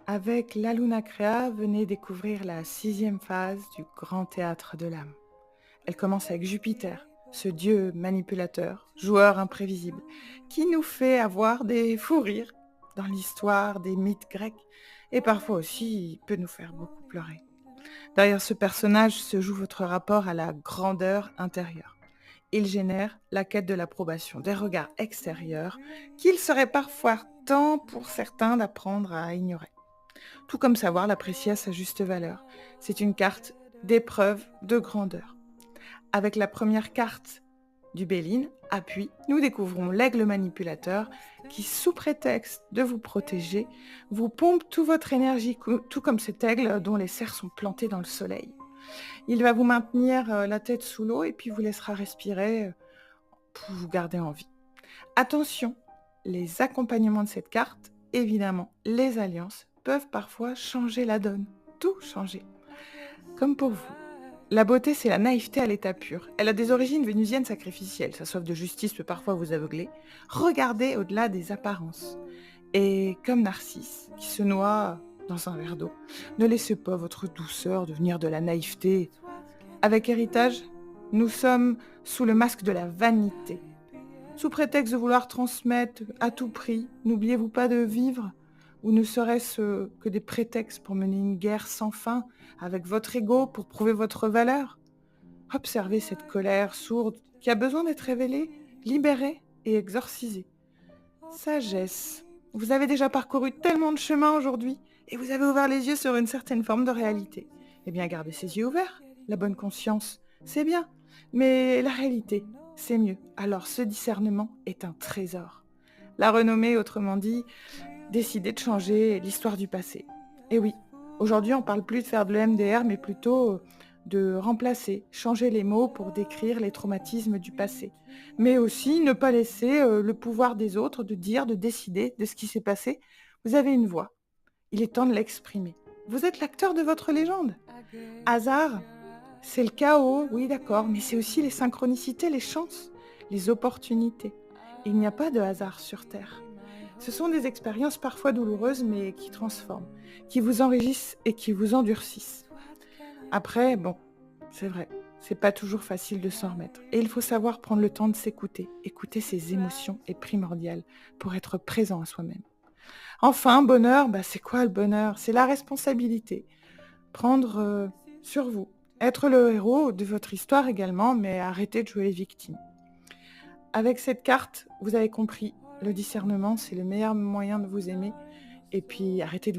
Avec la Luna Crea, venez découvrir la sixième phase du grand théâtre de l'âme. Elle commence avec Jupiter, ce dieu manipulateur, joueur imprévisible, qui nous fait avoir des fous rires dans l'histoire des mythes grecs et parfois aussi il peut nous faire beaucoup pleurer. Derrière ce personnage se joue votre rapport à la grandeur intérieure. Il génère la quête de l'approbation des regards extérieurs qu'il serait parfois temps pour certains d'apprendre à ignorer. Tout comme savoir l'apprécier à sa juste valeur. C'est une carte d'épreuve de grandeur. Avec la première carte du Béline, appui, nous découvrons l'aigle manipulateur qui, sous prétexte de vous protéger, vous pompe toute votre énergie, tout comme cet aigle dont les serres sont plantées dans le soleil. Il va vous maintenir la tête sous l'eau et puis vous laissera respirer pour vous garder en vie. Attention, les accompagnements de cette carte, évidemment, les alliances, peuvent parfois changer la donne, tout changer. Comme pour vous. La beauté, c'est la naïveté à l'état pur. Elle a des origines vénusiennes sacrificielles. Sa soif de justice peut parfois vous aveugler. Regardez au-delà des apparences. Et comme Narcisse, qui se noie dans un verre d'eau, ne laissez pas votre douceur devenir de la naïveté. Avec héritage, nous sommes sous le masque de la vanité. Sous prétexte de vouloir transmettre à tout prix, n'oubliez-vous pas de vivre, ou ne serait-ce que des prétextes pour mener une guerre sans fin avec votre ego pour prouver votre valeur. Observez cette colère sourde qui a besoin d'être révélée, libérée et exorcisée. Sagesse. Vous avez déjà parcouru tellement de chemins aujourd'hui et vous avez ouvert les yeux sur une certaine forme de réalité. Eh bien, gardez ces yeux ouverts. La bonne conscience, c'est bien. Mais la réalité, c'est mieux. Alors, ce discernement est un trésor. La renommée, autrement dit, décider de changer l'histoire du passé. Et oui, aujourd'hui, on parle plus de faire de l'EMDR, mais plutôt de remplacer, changer les mots pour décrire les traumatismes du passé. Mais aussi ne pas laisser le pouvoir des autres de dire, de décider de ce qui s'est passé. Vous avez une voix. Il est temps de l'exprimer. Vous êtes l'acteur de votre légende. Hasard, c'est le chaos, oui d'accord, mais c'est aussi les synchronicités, les chances, les opportunités. Il n'y a pas de hasard sur Terre. Ce sont des expériences parfois douloureuses, mais qui transforment, qui vous enrichissent et qui vous endurcissent. Après, bon, c'est vrai, c'est pas toujours facile de s'en remettre. Et il faut savoir prendre le temps de s'écouter. Écouter ses émotions est primordial pour être présent à soi-même. Enfin, bonheur, c'est quoi le bonheur? C'est la responsabilité. Prendre sur vous. Être le héros de votre histoire également, mais arrêter de jouer les victimes. Avec cette carte, vous avez compris, le discernement, c'est le meilleur moyen de vous aimer. Et puis, arrêtez de